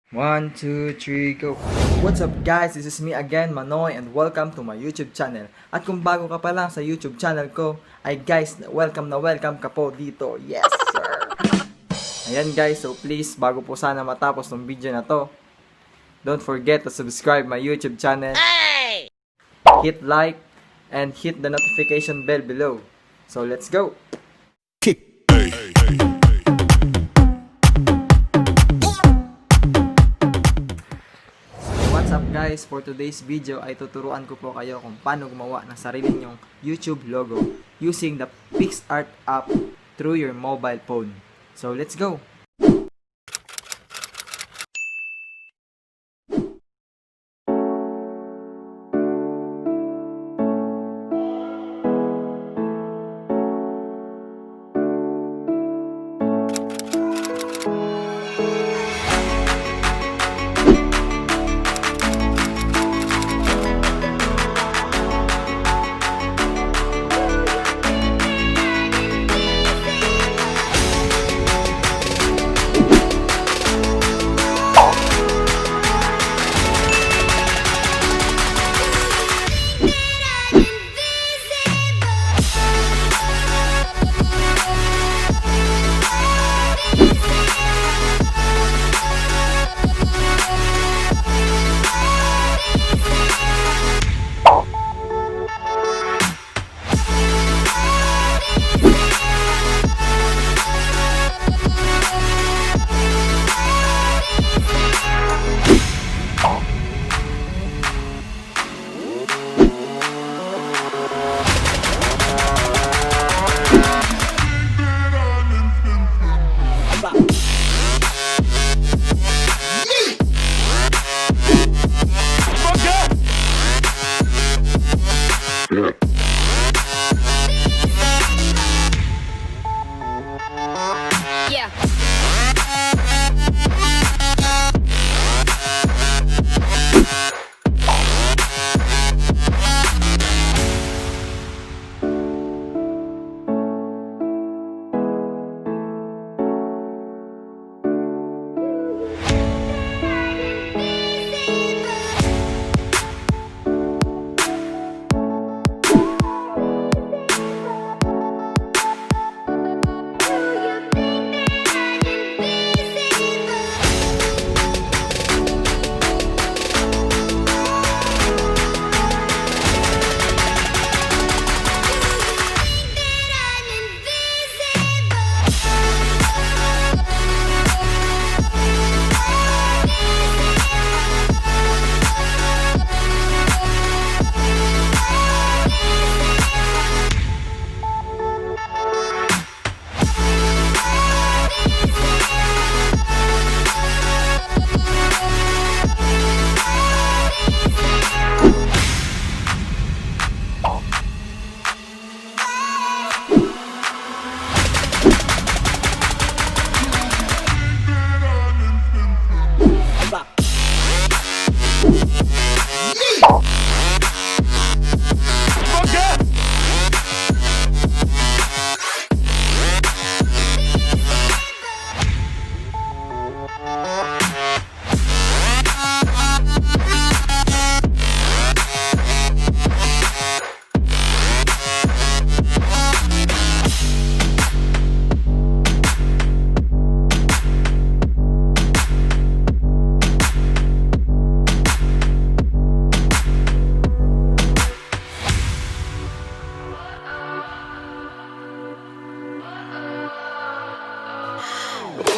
One, two, three, go! What's up guys? This is me again, Manoy, and welcome to my YouTube channel. At kung bago ka pa lang sa YouTube channel ko, ay guys, welcome ka po dito. Yes sir! Ayan guys, so please, bago po sana matapos ng video na to, don't forget to subscribe my YouTube channel, hit like, and hit the notification bell below. So let's go! What's up guys, for today's video ay tuturuan ko po kayo kung paano gumawa ng sarili nyong YouTube logo using the PicsArt app through your mobile phone. So let's go! Yeah.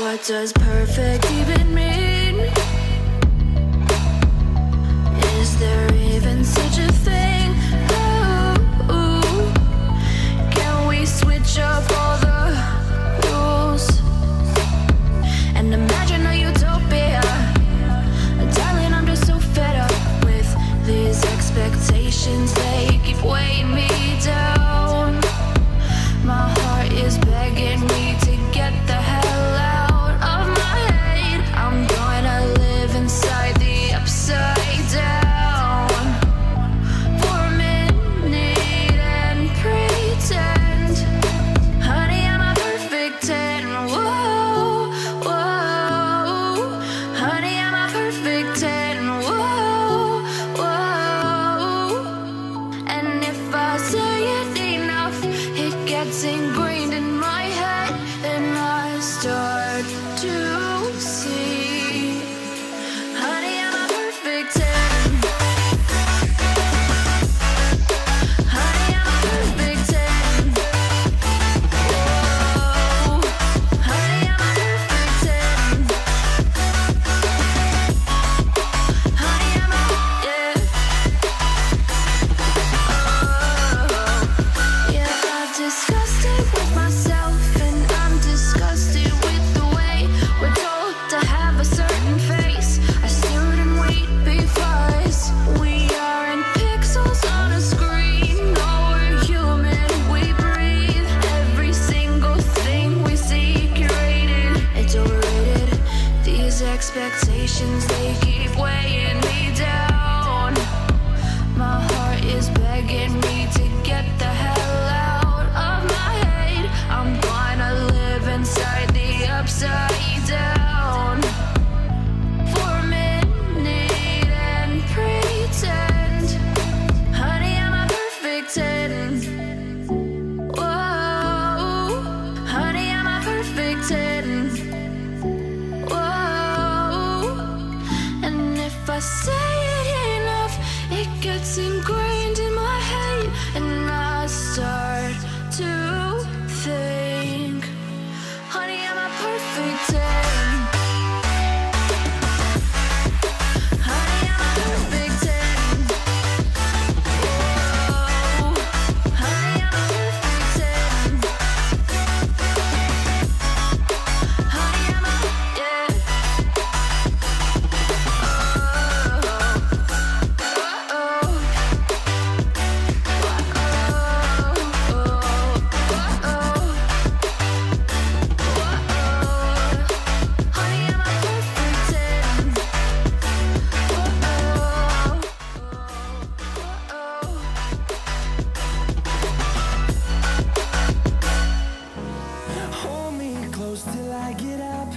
What does perfect even mean? Is there even such a thing? Ooh, can we switch up all the rules and imagine a utopia? Darling, I'm just so fed up with these expectations. They keep weighing me down. My heart is begging me to get the hell out of my head. burdens, they keep weighing me down. My heart is begging me to get the hell out of my head. I'm gonna live inside the upside down for a minute and pretend, honey, I'm a perfect 10. Whoa, honey, I'm a perfect 10. Whoa, and if I say it enough, it gets ingrained in my head, and I start to think, honey, I'm a perfect 10. Honey, I'm a perfect 10. Whoa, honey, I'm a perfect 10. Honey, I'm a, yeah. Hold me close till I get up.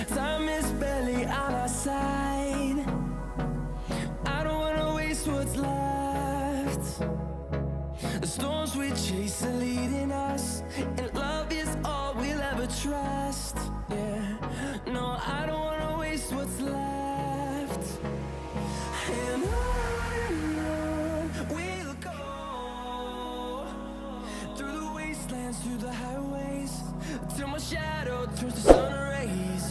Time is barely on our side. I don't wanna waste what's left. The storms we chase are leading us, and love is all we'll ever trust. Yeah, no, I don't wanna waste what's left. And on we'll go, through the wastelands, through the highways, till my shadow turns to sun rays.